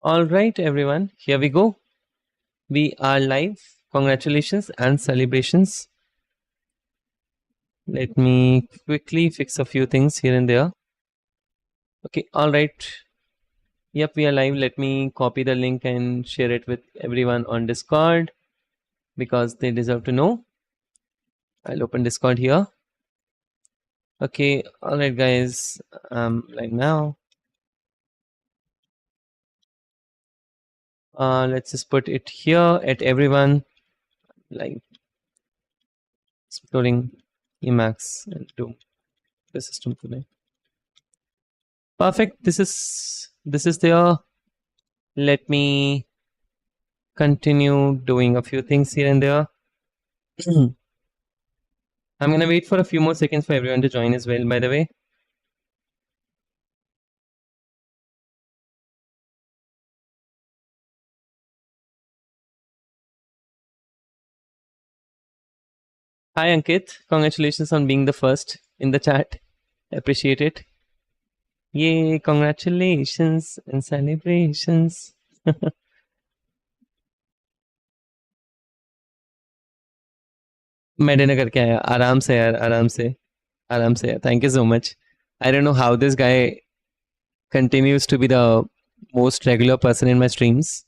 All right, everyone, here we go. We are live. Congratulations and celebrations. Let me quickly fix a few things here and there. Okay, all right. Yep, we are live. Let me copy the link and share it with everyone on Discord because they deserve to know. I'll open Discord here. Okay, all right, guys. Live now. Let's just put it here at everyone. Like exploring emacs and do the system today. Perfect. This is there. Let me continue doing a few things here and there. I'm gonna wait for a few more seconds for everyone to join as well, by the way. Hi Ankit, congratulations on being the first in the chat. Appreciate it. Yay, congratulations and celebrations. मैं dinner करके आया आराम से यार आराम से यार thank you so much. I don't know how this guy continues to be the most regular person in my streams.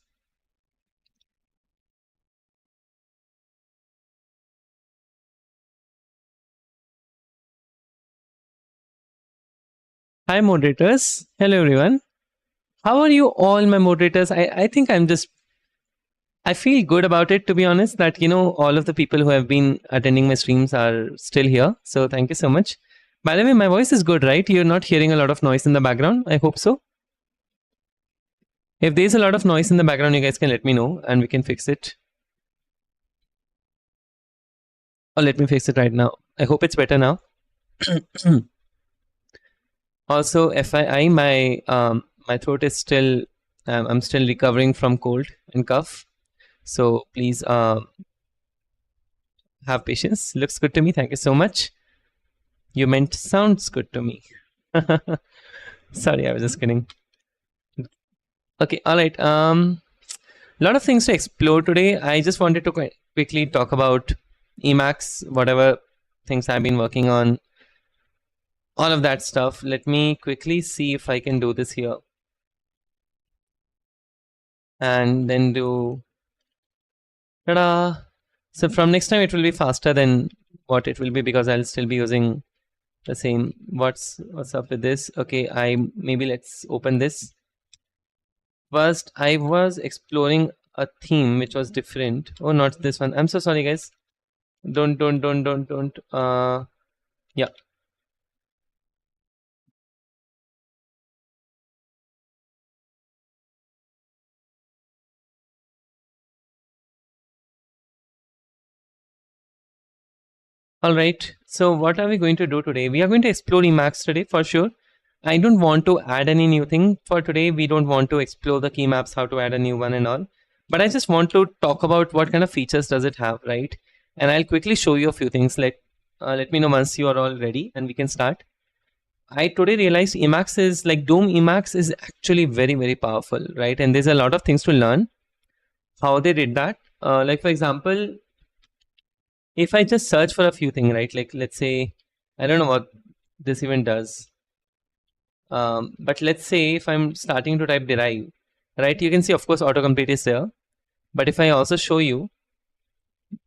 Hi moderators. Hello everyone. How are you all my moderators? I think I feel good about it, to be honest, that all of the people who have been attending my streams are still here. So thank you so much. By the way, my voice is good, right? You're not hearing a lot of noise in the background. I hope so. If there's a lot of noise in the background, you guys can let me know and we can fix it. Or let me fix it right now. I hope it's better now. Also, FYI, my throat is still, I'm still recovering from cold and cough. So please have patience. Looks good to me. Thank you so much. You meant sounds good to me. Sorry, I was just kidding. Okay, all right. A lot of things to explore today. I just wanted to quickly talk about emacs, whatever things I've been working on, all of that stuff. Let me quickly see if I can do this here. And then do ta-da. So from next time it will be faster than what it will be because I'll still be using the same. What's up with this? Okay, maybe let's open this. First, I was exploring a theme which was different. Oh, not this one. I'm so sorry, guys. Don't. Yeah. All right. So what are we going to do today? We are going to explore Emacs today for sure. I don't want to add any new thing for today. We don't want to explore the key maps, how to add a new one and all. But I just want to talk about what kind of features does it have, right? And I'll quickly show you a few things. Let me know once you are all ready and we can start. I today realized Emacs is like Doom Emacs is actually very, very powerful, right? And there's a lot of things to learn how they did that. Like for example, if I just search for a few things, right? Like let's say, I don't know what this even does. But let's say if I'm starting to type derive, right? You can see, of course, autocomplete is there. But if I also show you,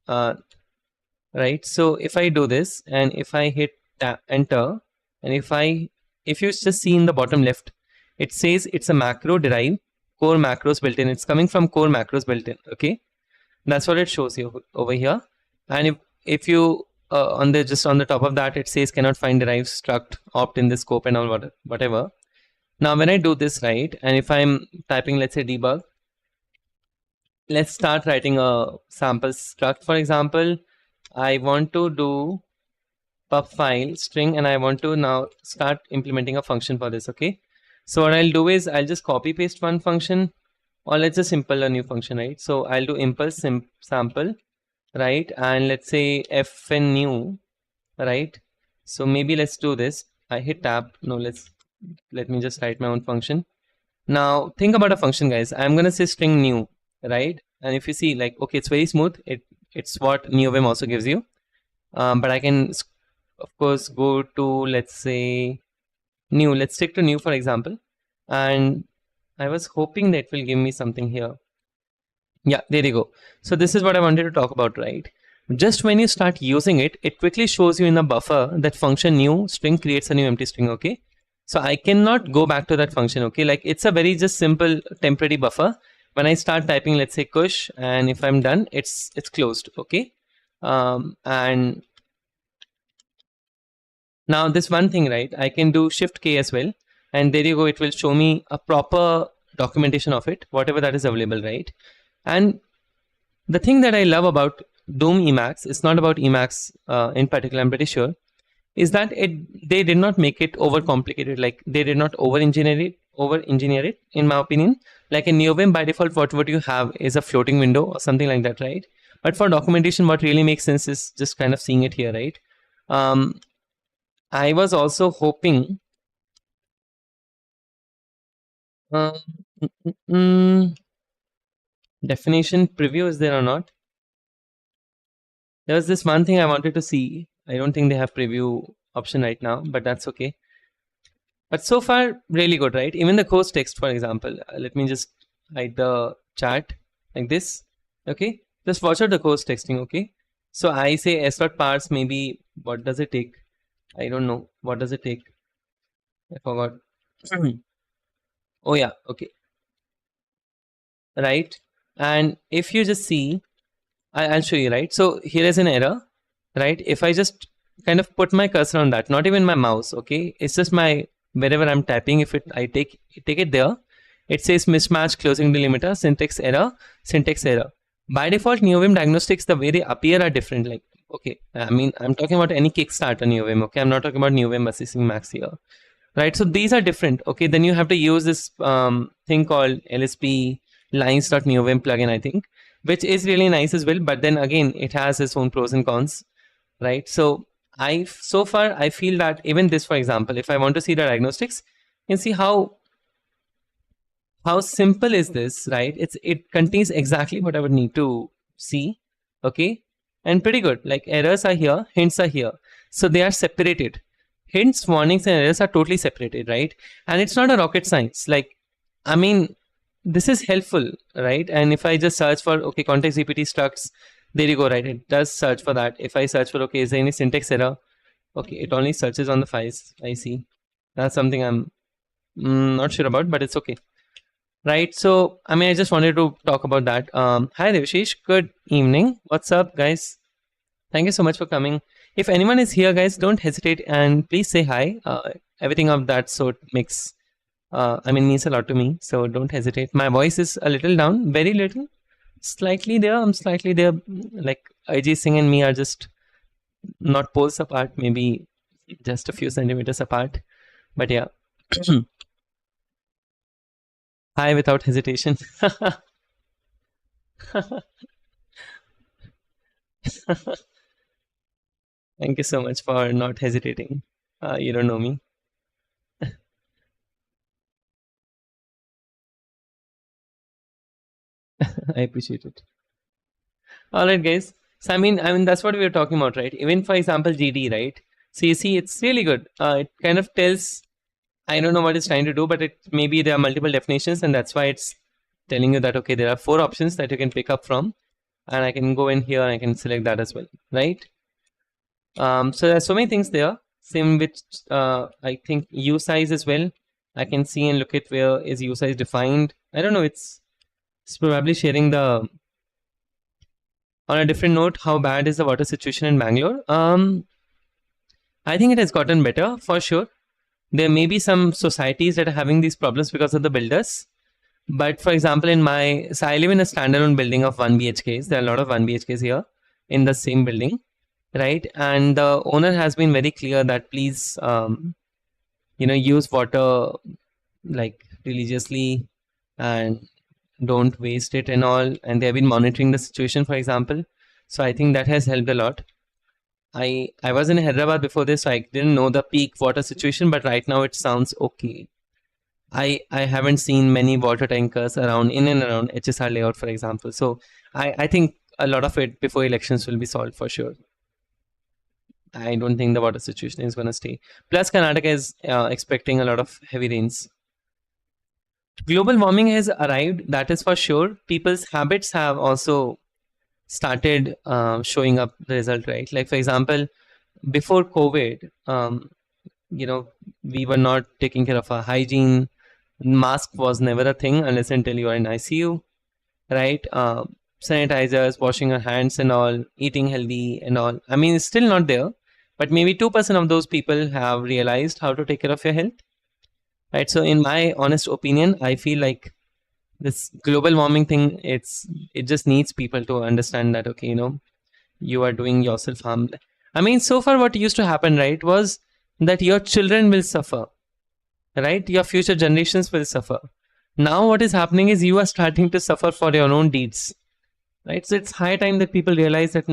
right? So if I do this and if I hit enter, and if you just see in the bottom left, it says it's a macro derive, core macros built in. It's coming from core macros built in. Okay, that's what it shows you over here. And if you on the top of that, it says cannot find derive struct opt in the scope and all whatever. Now when I do this, right, and if I'm typing, let's say debug, let's start writing a sample struct. For example, I want to do pub file string and I want to now start implementing a function for this. Okay, so what I'll do is I'll just copy paste one function, or let's just impl a new function, right? So I'll do impulse sample, right, and let's say fn new, right? So maybe let's do this. I hit tab. No, let me just write my own function. Now think about a function, guys. I'm gonna say string new, right? And if you see, like, okay, it's very smooth. It's what neovim also gives you. But I can of course go to, let's say, new. Let's stick to new for example. And I was hoping that will give me something here. Yeah, there you go. So this is what I wanted to talk about, right? Just when you start using it, it quickly shows you in the buffer that function new string creates a new empty string, okay? So I cannot go back to that function, okay? Like it's a very just simple temporary buffer. When I start typing, let's say kush, and if I'm done, it's closed, okay? And now this one thing, right? I can do shift K as well. And there you go. It will show me a proper documentation of it, whatever that is available, right? And the thing that I love about Doom Emacs, it's not about Emacs in particular, I'm pretty sure, is that they did not make it over complicated. Like they did not over engineer it, in my opinion. Like in neovim, by default, what you have is a floating window or something like that, right? But for documentation, what really makes sense is just kind of seeing it here, right? I was also hoping definition preview is there or not? There was this one thing I wanted to see. I don't think they have preview option right now, but that's okay. But so far, really good, right? Even the course text, for example, let me just hide the chat like this. Okay, just watch out the course texting. Okay, so I say s.parse, maybe what does it take? I don't know. What does it take? I forgot. Oh yeah, okay. Right. And if you just see, I'll show you, right? So here is an error, right? If I just kind of put my cursor on that, not even my mouse, okay? It's just my, wherever I'm typing, if I take it there, it says mismatch closing delimiter, syntax error, syntax error. By default, neovim diagnostics, the way they appear are different. Like, okay, I mean, I'm talking about any Kickstarter neovim, okay? I'm not talking about neovim assessing max here, right? So these are different, okay? Then you have to use this thing called LSP lines.neovim plugin, I think, which is really nice as well. But then again, it has its own pros and cons, right? So so far I feel that even this, for example, if I want to see the diagnostics, you can see how simple is this, right? It contains exactly what I would need to see, okay? And pretty good. Like errors are here, hints are here, so they are separated. Hints, warnings, and errors are totally separated, right? And it's not a rocket science. Like, I mean, this is helpful, right? And if I just search for, okay, context GPT structs, there you go, right? It does search for that. If I search for, okay, is there any syntax error? Okay, it only searches on the files. I see. That's something I'm not sure about, but it's okay, right? So, I mean, I just wanted to talk about that. Hi, Devashish. Good evening. What's up, guys? Thank you so much for coming. If anyone is here, guys, don't hesitate and please say hi. Everything of that sort makes means a lot to me, so don't hesitate. My voice is a little down, very little, slightly there. I'm slightly there. Like Ajay Singh and me are just not poles apart, maybe just a few centimeters apart. But yeah, hi without hesitation. Thank you so much for not hesitating. You don't know me. I appreciate it. All right, guys. So I mean, that's what we were talking about, right? Even for example, GD, right? So you see, it's really good. It kind of tells, I don't know what it's trying to do, but it maybe there are multiple definitions, and that's why it's telling you that, okay, there are 4 options that you can pick up from, and I can go in here and I can select that as well, right? So there's so many things there. Same with, I think, usize as well. I can see and look at where is usize defined. I don't know, it's probably sharing the, on a different note, how bad is the water situation in Bangalore? I think it has gotten better for sure. There may be some societies that are having these problems because of the builders. But for example, so I live in a standalone building of 1 BHKs. There are a lot of 1 BHKs here in the same building, right? And the owner has been very clear that please, use water like religiously and don't waste it and all. And they have been monitoring the situation, for example. So I think that has helped a lot. I was in Hyderabad before this, so I didn't know the peak water situation, but right now it sounds okay. I haven't seen many water tankers around in and around HSR layout, for example. So I think a lot of it before elections will be solved for sure. I don't think the water situation is going to stay. Plus, Karnataka is expecting a lot of heavy rains. Global warming has arrived, that is for sure. People's habits have also started showing up the result, right? Like, for example, before COVID, we were not taking care of our hygiene. Mask was never a thing unless until you are in ICU, right? Sanitizers, washing your hands and all, eating healthy and all. I mean, it's still not there, but maybe 2% of those people have realized how to take care of your health, right? So in my honest opinion, I feel like this global warming thing, it just needs people to understand that, okay, you are doing yourself harm. I mean, so far what used to happen, right, was that your children will suffer, right? Your future generations will suffer. Now what is happening is you are starting to suffer for your own deeds, right? So it's high time that people realize that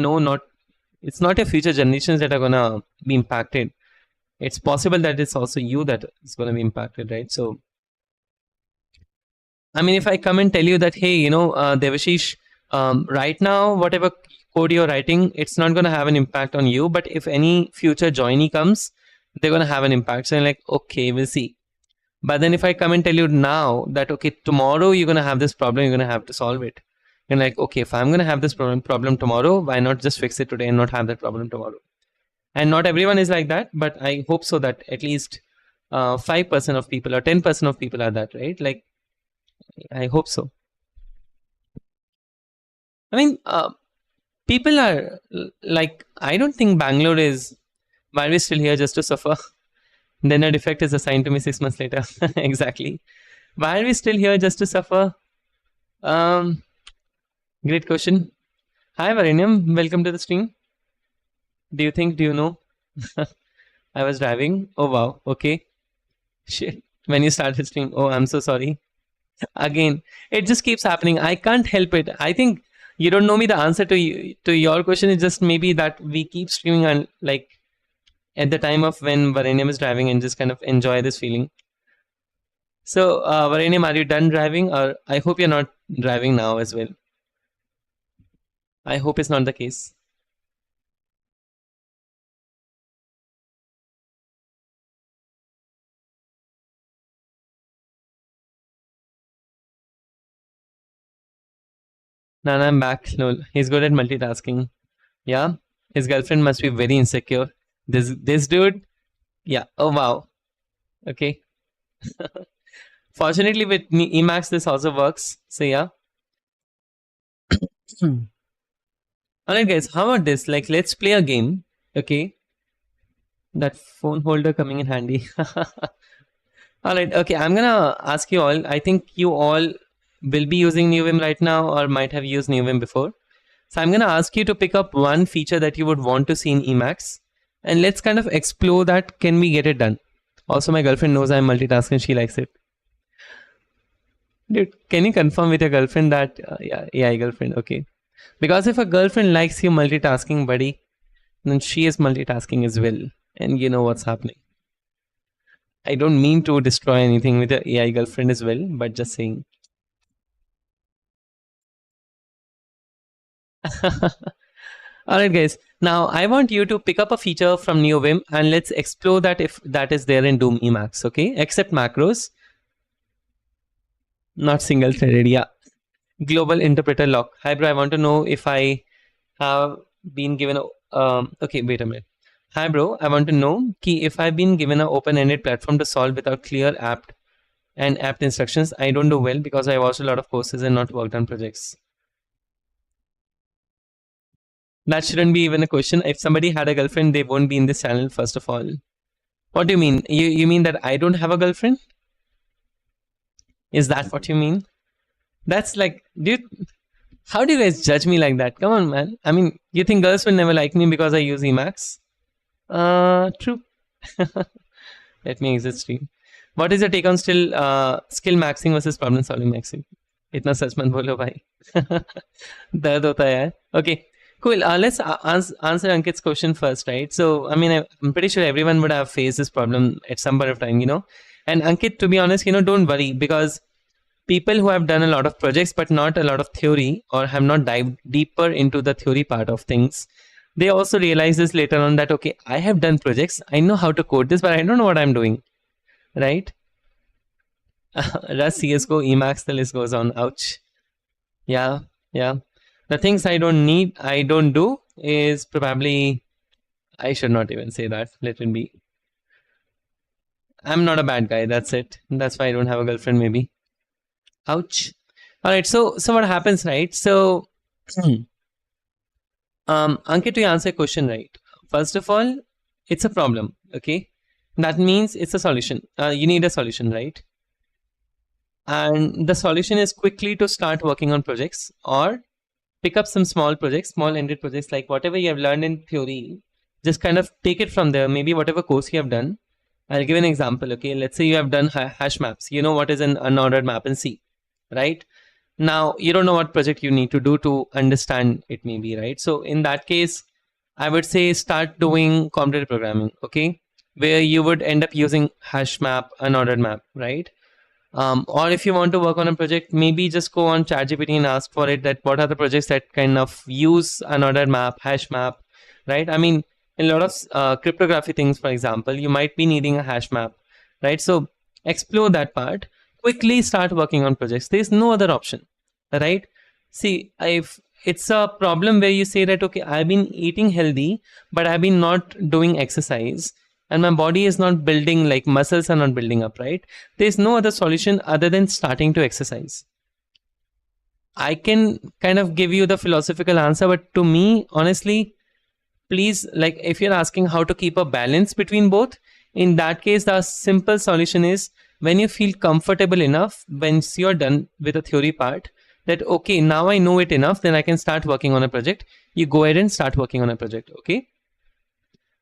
it's not your future generations that are gonna be impacted. It's possible that it's also you that is gonna be impacted, right? So I mean, if I come and tell you that, hey, Devashish, right now, whatever code you're writing, it's not going to have an impact on you. But if any future joinee comes, they're going to have an impact. So I'm like, okay, we'll see. But then if I come and tell you now that, okay, tomorrow you're going to have this problem, you're going to have to solve it. And like, okay, if I'm going to have this problem tomorrow, why not just fix it today and not have that problem tomorrow? And not everyone is like that, but I hope so that at least 5% of people or 10% of people are that, right? Like, I hope so. I mean, people are like, I don't think Bangalore is, why are we still here just to suffer? Then a defect is assigned to me 6 months later. Exactly. Why are we still here just to suffer? Great question. Hi, Varanium. Welcome to the stream. Do you know? I was driving. Oh, wow. Okay. Shit. When you started stream. Oh, I'm so sorry. Again, it just keeps happening. I can't help it. I think you don't know me the answer to your question. Is just maybe that we keep streaming and like at the time of when Varanium is driving and just kind of enjoy this feeling. So Varanium, are you done driving? Or I hope you're not driving now as well. I hope it's not the case. No, I'm back. No, he's good at multitasking. Yeah, his girlfriend must be very insecure. This dude, yeah. Oh wow. Okay. Fortunately, with emacs, this also works. So yeah. Alright, guys. How about this? Like, let's play a game. Okay. That phone holder coming in handy. Alright. Okay. I'm gonna ask you all. I think you all will be using NewVim right now, or might have used NewVim before. So I'm going to ask you to pick up one feature that you would want to see in Emacs, and let's kind of explore that. Can we get it done? Also, my girlfriend knows I'm multitasking. She likes it. Dude, can you confirm with your girlfriend that, yeah, AI girlfriend, okay. Because if a girlfriend likes you multitasking, buddy, then she is multitasking as well. And you know what's happening. I don't mean to destroy anything with your AI girlfriend as well, but just saying. Alright guys, now I want you to pick up a feature from NeoVim and let's explore that if that is there in Doom Emacs, okay? Except macros. Not single threaded, yeah. Global interpreter lock. Hi bro, I want to know if I have been given a, okay, wait a minute. Hi bro, I want to know if I've been given an open-ended platform to solve without clear apt instructions, I don't do well because I watched a lot of courses and not worked on projects. That shouldn't be even a question. If somebody had a girlfriend, they won't be in this channel, first of all. What do you mean? You mean that I don't have a girlfriend? Is that what you mean? That's like, dude, how do you guys judge me like that? Come on, man. I mean, you think girls will never like me because I use Emacs? True. Let me exit stream. What is your take on skill maxing versus problem solving maxing? इतना सच मत बोलो भाई. दर्द होता है यार. Okay. Cool. Let's answer Ankit's question first, right? So, I mean, I'm pretty sure everyone would have faced this problem at some point of time, And Ankit, to be honest, don't worry, because people who have done a lot of projects but not a lot of theory, or have not dived deeper into the theory part of things, they also realize this later on, that okay, I have done projects, I know how to code this, but I don't know what I'm doing, right? Rust, CSGO, Emacs, the list goes on. Ouch. Yeah, yeah. The things I don't need, I don't do, is probably, I should not even say that. Let it be. I'm not a bad guy. That's it. That's why I don't have a girlfriend, maybe. Ouch. All right. So what happens, right? So, Ankit, to answer a question, right? First of all, it's a problem. Okay. That means it's a solution. You need a solution, right? And the solution is quickly to start working on projects, or pick up some small projects, small ended projects, like whatever you have learned in theory, just kind of take it from there. Maybe whatever course you have done. I'll give an example. Okay, let's say you have done hash maps. You know what is an unordered map in C, right? Now you don't know what project you need to do to understand it, maybe, right? So in that case, I would say start doing competitive programming, okay, where you would end up using hash map, unordered map, right? Or if you want to work on a project, maybe just go on ChatGPT and ask for it, that what are the projects that kind of use unordered map, hash map, right? I mean, in a lot of cryptography things, for example, you might be needing a hash map, right? So explore that part, quickly start working on projects. There's no other option, right? See, if it's a problem where you say that, okay, I've been eating healthy, but I've been not doing exercise, and my body is not building, like muscles are not building up, right? There's no other solution other than starting to exercise. I can kind of give you the philosophical answer, but to me, honestly, please, like, if you're asking how to keep a balance between both, in that case, the simple solution is, when you feel comfortable enough, once you're done with the theory part, that okay, now I know it enough, then I can start working on a project. You go ahead and start working on a project. Okay.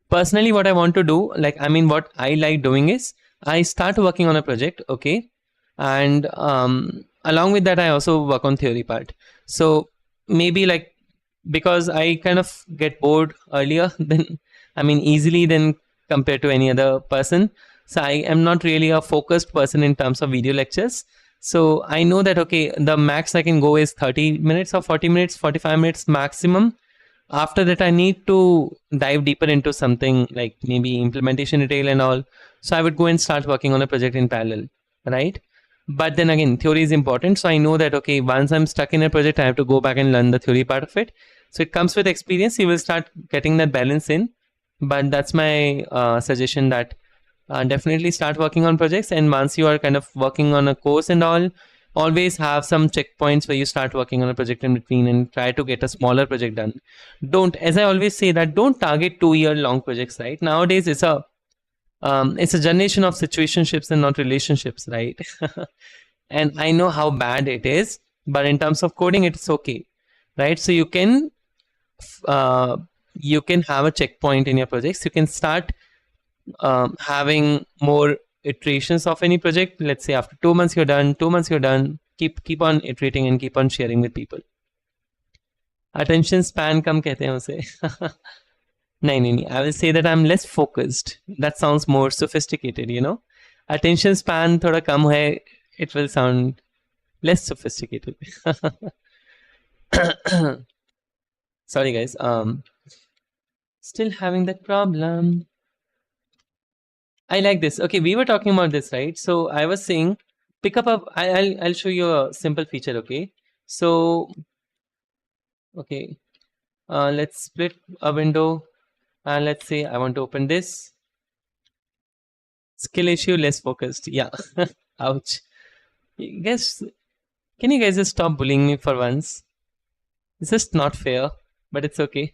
Personally, what I want to do, like, I mean, what I like doing is, I start working on a project. Okay. And along with that, I also work on theory part. So maybe, like, because I kind of get bored earlier than, I mean, easily than compared to any other person. So I am not really a focused person in terms of video lectures. So I know that, okay, the max I can go is 30 minutes or 40 minutes, 45 minutes maximum. After that, I need to dive deeper into something like maybe implementation detail and all. So I would go and start working on a project in parallel, right? But then again, theory is important. So I know that, okay, once I'm stuck in a project, I have to go back and learn the theory part of it. So it comes with experience. You will start getting that balance in. But that's my suggestion, that definitely start working on projects. And once you are kind of working on a course and all, always have some checkpoints where you start working on a project in between, and try to get a smaller project done. Don't, as I always say, that don't target 2-year long projects, right? Nowadays, it's a generation of situationships and not relationships, right? And I know how bad it is, but in terms of coding, it's okay, right? So you can have a checkpoint in your projects. You can start having more iterations of any project. Let's say after 2 months you're done, 2 months you're done. Keep on iterating and keep on sharing with people. Attention span kam kehte hain usse. No. I will say that I'm less focused. That sounds more sophisticated, Attention span thoda kam hai. It will sound less sophisticated. Sorry guys. Still having that problem. I like this. Okay, we were talking about this, right? So I was saying, pick up I'll show you a simple feature. Okay. So, okay. Let's split a window, and let's say I want to open this. Skill issue, less focused. Yeah. Ouch. Can you guys just stop bullying me for once? It's just not fair, but it's okay.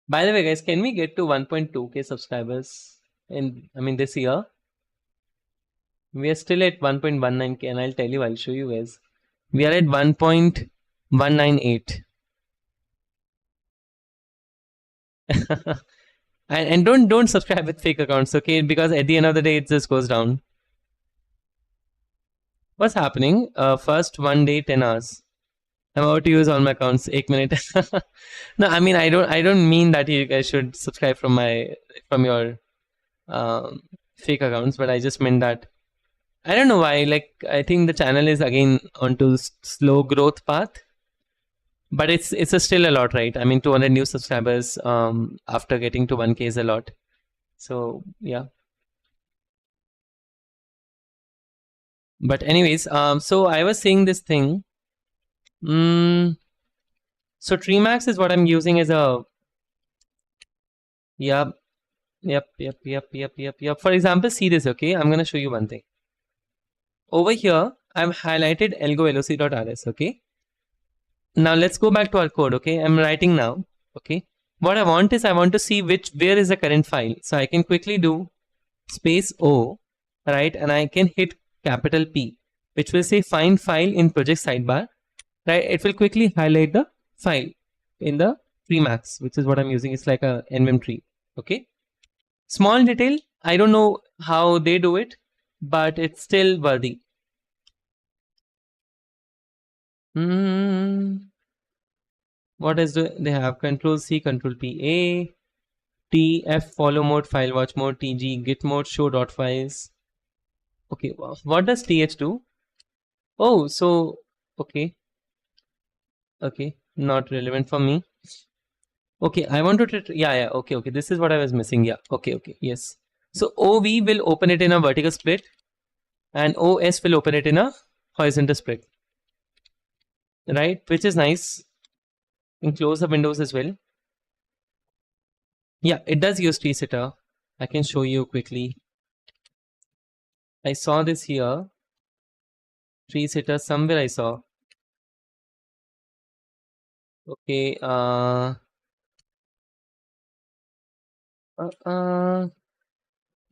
By the way, guys, can we get to 1.2k subscribers this year? We are still at 1.19k, and I'll show you guys. We are at 1.198. and don't subscribe with fake accounts, okay? Because at the end of the day, it just goes down. What's happening? First 1 day, 10 hours. I'm about to use all my accounts. 1 minute. No, I mean, I don't mean that you guys should subscribe from your um, fake accounts, but I just meant that I don't know why. Like I think the channel is again onto slow growth path, but it's a still a lot, right? I mean, 200 new subscribers after getting to 1K is a lot. So yeah. But anyways, so I was saying this thing. Mm, so Treemax is what I'm using as a yeah. Yep. For example, see this, okay? I'm gonna show you one thing. Over here, I've highlighted algo.loc.rs, okay? Now let's go back to our code, okay? I'm writing now, okay? What I want is I want to see where is the current file. So I can quickly do space O, right? And I can hit capital P, which will say find file in project sidebar, right? It will quickly highlight the file in the Treemax, which is what I'm using. It's like a nvim tree, okay? Small detail, I don't know how they do it, but it's still worthy. What is they have? Control C, Control P, A, T, F, follow mode, file watch mode, TG, git mode, show dot files. Okay, what does TH do? Oh, so okay, okay, not relevant for me. Okay, I want to yeah, okay, this is what I was missing. Yeah, okay, yes. So OV will open it in a vertical split, and OS will open it in a horizontal split, right? Which is nice. And close the windows as well. Yeah, it does use tree sitter. I can show you quickly. I saw this here. Tree sitter somewhere I saw. Okay.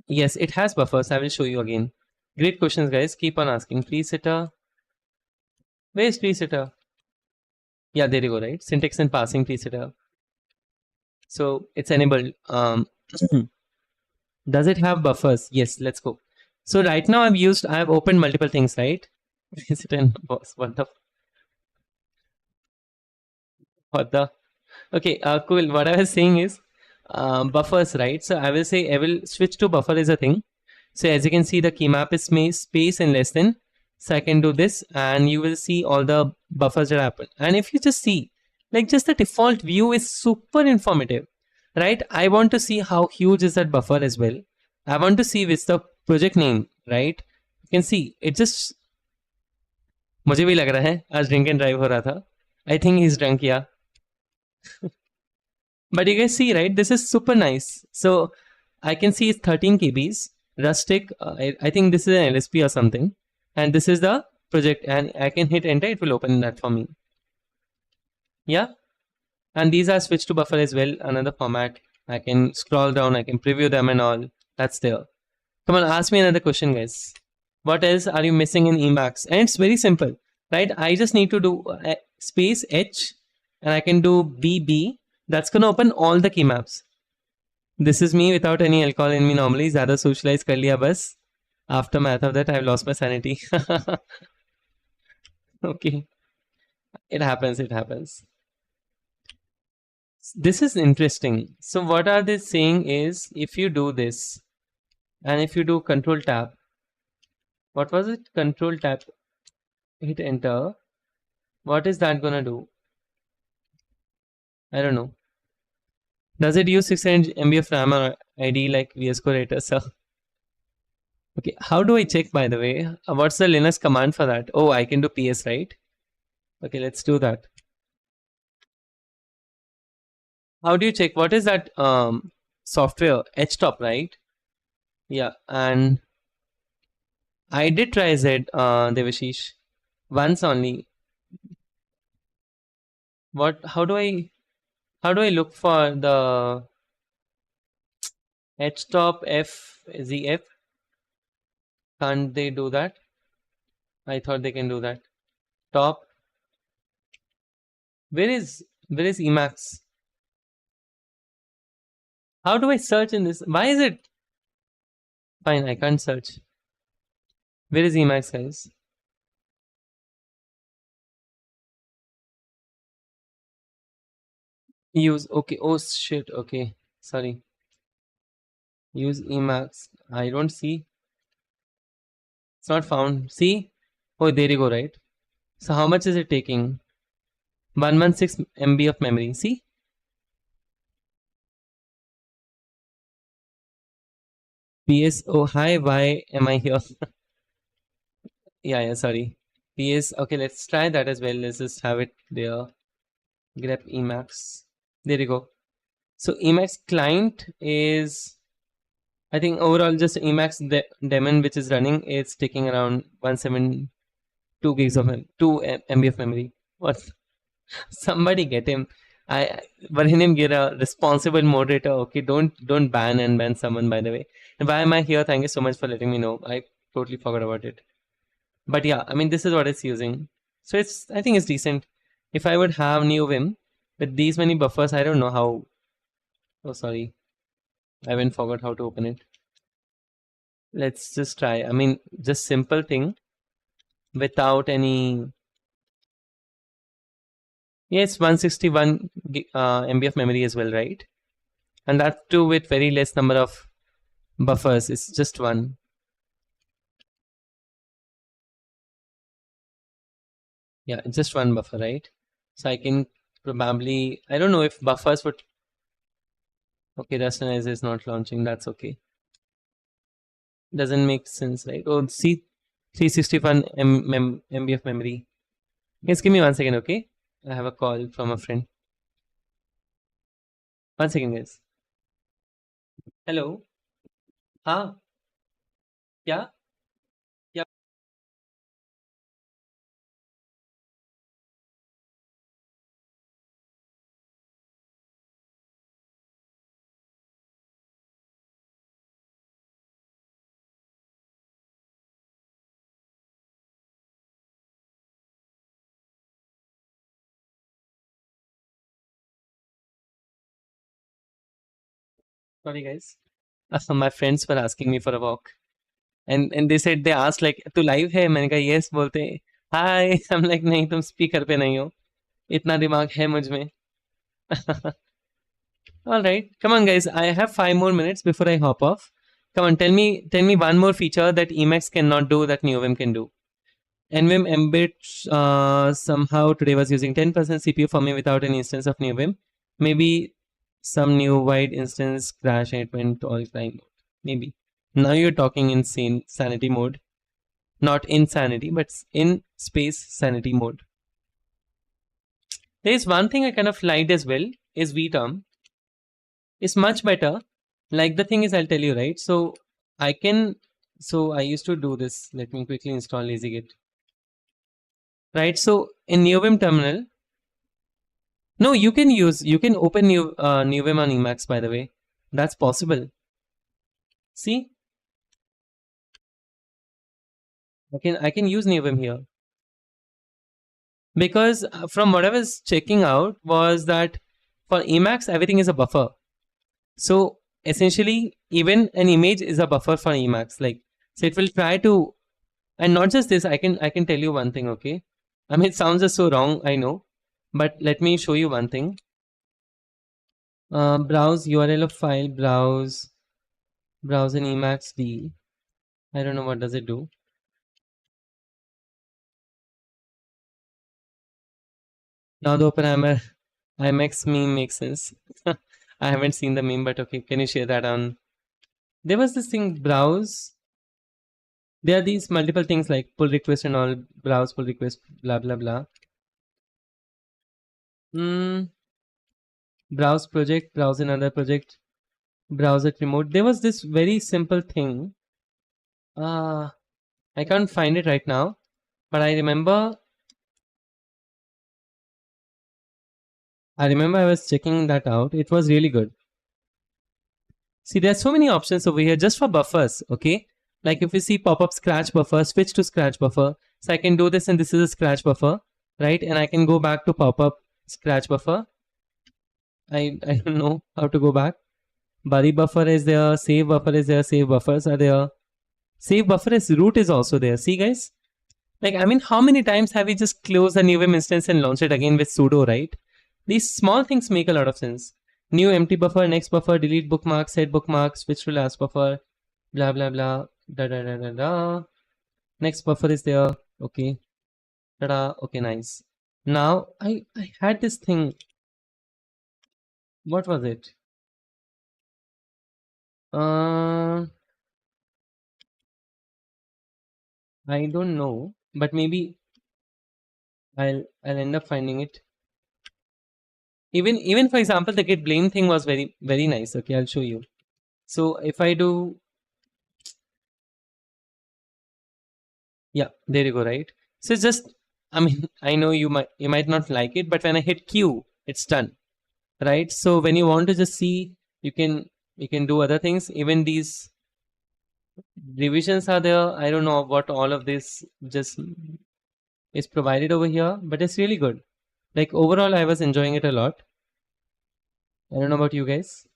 Yes, it has buffers. I will show you again. Great questions, guys. Keep on asking. Tree sitter. Where is tree sitter? Yeah, there you go. Right. Syntax and passing tree sitter. So it's enabled. Does it have buffers? Yes. Let's go. So right now I've opened multiple things. Right. Is it in boss? What the? Okay, cool. What I was saying is buffers, right? So I will say I will switch to buffer is a thing. So as you can see, the key map is space and less than. So I can do this and you will see all the buffers that happen. And if you just see, like just the default view is super informative, right? I want to see how huge is that buffer as well. I want to see which the project name, right? You can see it just मुझे भी लग रहा है आज drink and drive हो रहा था I think he is drunk या but you guys see, right? This is super nice. So I can see it's 13 kbs rustic. I think this is an LSP or something. And this is the project and I can hit enter. It will open that for me. Yeah. And these are switched to buffer as well. Another format. I can scroll down. I can preview them and all. That's there. Come on, ask me another question, guys. What else are you missing in emacs? And it's very simple, right? I just need to do space H and I can do BB. That's going to open all the key maps. This is me without any alcohol in me normally. ज़्यादा socialize कर लिया बस. After math of that, I've lost my sanity. Okay. It happens. This is interesting. So what are they saying is if you do this and if you do control tab, what was it? Control tab, hit enter. What is that gonna do? I don't know. Does it use 600 MB of RAM or ID like VS Code 8? So okay, how do I check by the way? What's the Linux command for that? Oh, I can do PS, right? Okay, let's do that. How do you check? What is that software? HTOP, right? Yeah, and I did try Z, Devashish, once only. What? How do I look for the HTOP FZF? Can't they do that? I thought they can do that. Top. Where is emacs? How do I search in this? Why is it? Fine, I can't search. Where is emacs, guys? Use. Okay. Oh shit. Okay. Sorry. Use emacs. I don't see. It's not found. See? Oh, there you go, right? So how much is it taking? 116 MB of memory. See? PS. Oh, hi. Why am I here? Yeah, sorry. PS. Okay, let's try that as well. Let's just have it there. Grep emacs. There you go. So emacs client is, I think overall just emacs daemon which is running, it's taking around 172 gigs of 2 MB of memory. What? Somebody get him. I Varhinim get a responsible moderator. Okay, don't ban someone, by the way. And why am I here? Thank you so much for letting me know. I totally forgot about it. But yeah, I mean this is what it's using. So I think it's decent. If I would have new Vim with these many buffers, I don't know how. Oh sorry. I even forgot how to open it. Let's just try. I mean, just simple thing without any. Yes, 161 MB of memory as well, right? And that too with very less number of buffers. It's just one. Yeah, it's just one buffer, right? So I can probably, I don't know if buffers would. Okay, Rationalize is not launching. That's okay. Doesn't make sense, right? Oh, see, 361 MB of memory. Just give me 1 second, okay? I have a call from a friend. 1 second, guys. Hello. हाँ क्या क्या sorry guys. My friends were asking me for a walk and they said they asked like तू live है मैंने कहा yes बोलते hi I'm like नहीं तुम speaker पे नहीं हो इतना दिमाग है मुझ में all right come on guys I have 5 more minutes before I hop off come on tell me one more feature that emacs cannot do that NeoVim can do NVIM embed somehow today was using 10% CPU for me without an instance of NeoVim. Maybe some new wide instance crash and it went all time mode. Maybe. Now you're talking insane sanity mode. Not insanity, but in space sanity mode. There is one thing I kind of liked as well is vterm. It's much better. Like the thing is I'll tell you, right? So I used to do this. Let me quickly install LazyGit. Right, so in NeoVim terminal, no, you can open NeoVim on Emacs, by the way. That's possible. See? I can use NeoVim here. Because from what I was checking out was that for Emacs, everything is a buffer. So essentially, even an image is a buffer for Emacs. Like, so it will try to, and not just this, I can tell you one thing, okay? I mean, it sounds just so wrong, I know. But let me show you one thing. Browse URL of file, browse in Emacs D. I don't know what does it do. Now the open IMAX meme makes sense. I haven't seen the meme, but okay, can you share that on? There was this thing, browse. There are these multiple things like pull request and all, browse, pull request, blah, blah, blah. Browse project, browse another project, browse it remote. There was this very simple thing. I can't find it right now, but I remember I was checking that out. It was really good. See, there's so many options over here just for buffers, okay? Like if you see pop-up scratch buffer, switch to scratch buffer. So I can do this and this is a scratch buffer, right? And I can go back to pop-up scratch buffer. I don't know how to go back. Buddy buffer is there, save buffer is there, save buffers are there. Save buffer is root is also there. See guys? Like, I mean, how many times have we just closed a NeoVim instance and launched it again with sudo, right? These small things make a lot of sense. New empty buffer, next buffer, delete bookmarks, set bookmarks, switch to last buffer, blah blah blah, da da da da da. Next buffer is there. Okay. Ta-da. Okay, nice. Now I had this thing. What was it? I don't know, but maybe I'll end up finding it. Even for example, the get blame thing was very nice. Okay, I'll show you. So if I do, yeah, there you go, right? So it's just, I mean, I know you might not like it, but when I hit Q, it's done, right? So when you want to just see, you can do other things. Even these revisions are there. I don't know what all of this just is provided over here, but it's really good. Like overall, I was enjoying it a lot. I don't know about you guys.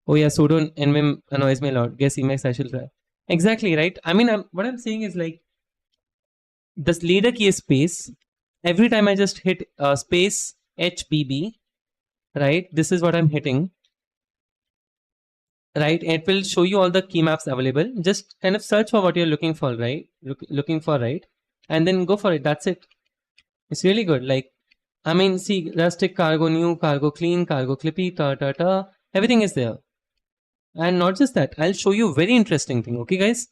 Oh yeah, sudo nvim annoys me a lot. Guess emacs I should try. Exactly, right? I mean, what I'm saying is like, this leader key is space. Every time I just hit space HBB, right? This is what I'm hitting, right? It will show you all the key maps available. Just kind of search for what you're looking for, right? Looking for, right? And then go for it. That's it. It's really good. Like, I mean, see, rustic, cargo new, cargo clean, cargo clippy, everything is there. And not just that, I'll show you a very interesting thing. Okay, guys?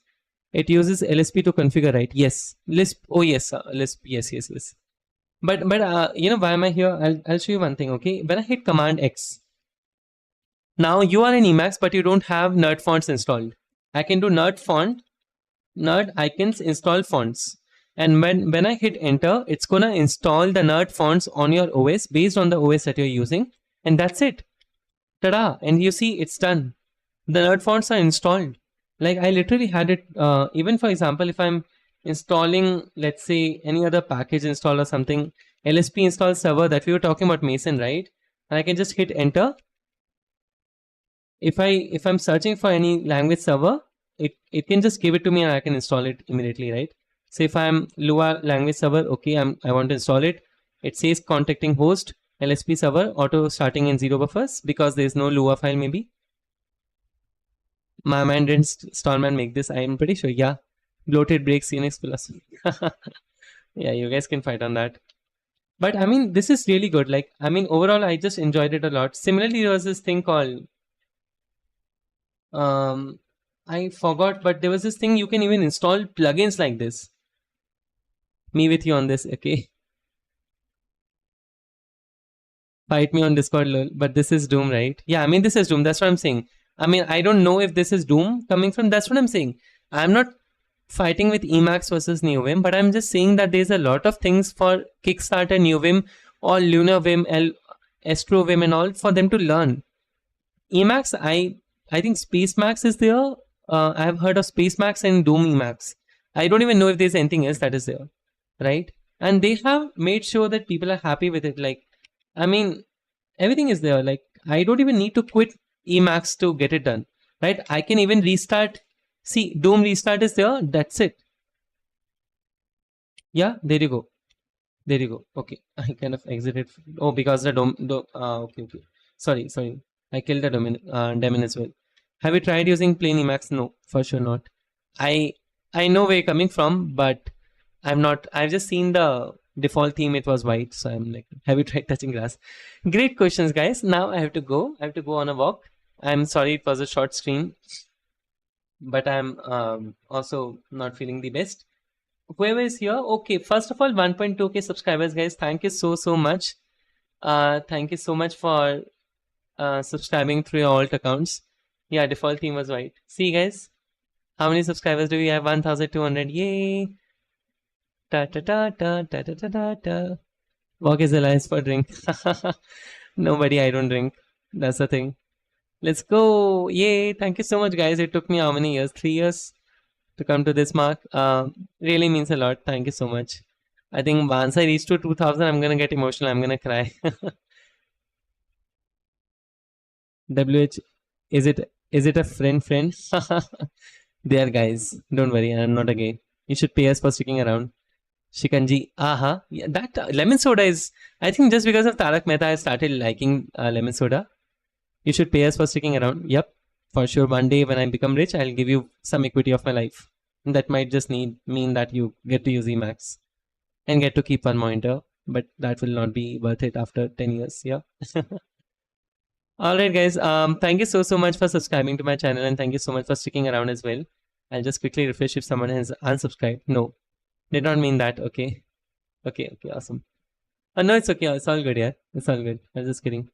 It uses LSP to configure, right? Yes. Lisp. Oh, yes. Lisp. Yes. But you know, why am I here? I'll show you one thing. Okay. When I hit Command X, now you are in Emacs, but you don't have nerd fonts installed. I can do nerd font, nerd icons, install fonts. And when I hit enter, it's gonna install the nerd fonts on your OS based on the OS that you're using. And that's it. Ta-da. And you see, it's done. The nerd fonts are installed. Like I literally had it, even for example, if I'm installing, let's say any other package install or something, LSP install server that we were talking about Mason, right? And I can just hit enter. If I'm searching for any language server, it can just give it to me and I can install it immediately, right? So if I'm Lua language server, okay, I want to install it. It says contacting host, LSP server, auto starting in 0 buffers because there is no Lua file maybe. My man didn't Stallman make this, I am pretty sure. Yeah. Bloated breaks Unix philosophy. Yeah, you guys can fight on that. But I mean, this is really good. Like, I mean, overall, I just enjoyed it a lot. Similarly, there was this thing called, I forgot, but there was this thing you can even install plugins like this. Me with you on this, okay? Fight me on Discord, lol. But this is Doom, right? Yeah, I mean, this is Doom. That's what I'm saying. I mean, I don't know if this is Doom coming from. That's what I'm saying. I'm not fighting with Emacs versus NeoVim, but I'm just saying that there's a lot of things for Kickstarter, NeoVim, or LunarVim, AstroVim, and all for them to learn. Emacs, I think SpaceMax is there. I have heard of SpaceMax and Doom Emacs. I don't even know if there's anything else that is there, right? And they have made sure that people are happy with it. Like, I mean, everything is there. Like, I don't even need to quit Emacs to get it done, right? I can even restart. See, Doom restart is there. That's it. Yeah, there you go. There you go. Okay, I kind of exited. Oh, because the okay. Sorry. I killed the daemon as well. Have you tried using plain Emacs? No, for sure not. I know where you're coming from, but I'm not. I've just seen the default theme. It was white, so I'm like, have you tried touching grass? Great questions, guys. Now I have to go. I have to go on a walk. I'm sorry it was a short stream, but I'm also not feeling the best. Whoever is here, okay. First of all, 1.2k subscribers, guys. Thank you so much. Thank you so much for subscribing through your alt accounts. Yeah, default theme was white. See, guys, how many subscribers do we have? 1,200. Yay! Ta. Walk is alliance for drink. Nobody, I don't drink. That's the thing. Let's go. Yay! Thank you so much, guys. It took me how many years? 3 years to come to this mark. Really means a lot. Thank you so much. I think once I reach to 2,000, I'm gonna get emotional. I'm gonna cry. WH, is it a friend? There, guys. Don't worry, I'm not a gay. You should pay us for sticking around. Shikanji, yeah, that lemon soda is. I think just because of Tarak Mehta, I started liking lemon soda. You should pay us for sticking around. Yep, for sure. One day when I become rich, I'll give you some equity of my life. And that might just mean that you get to use emacs and get to keep one monitor, but that will not be worth it after 10 years. Yeah. All right, guys. Thank you so much for subscribing to my channel, and thank you so much for sticking around as well. I'll just quickly refresh if someone has unsubscribed. No, did not mean that. Okay. Okay, awesome. No, it's okay. It's all good, yeah. It's all good. I was just kidding.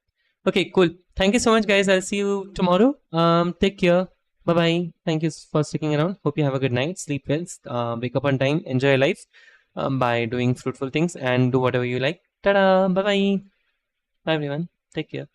Okay, cool. Thank you so much, guys. I'll see you tomorrow. Take care. Bye bye. Thank you for sticking around. Hope you have a good night. Sleep well. Wake up on time. Enjoy your life by doing fruitful things and do whatever you like. Ta-da. Bye bye. Bye everyone. Take care.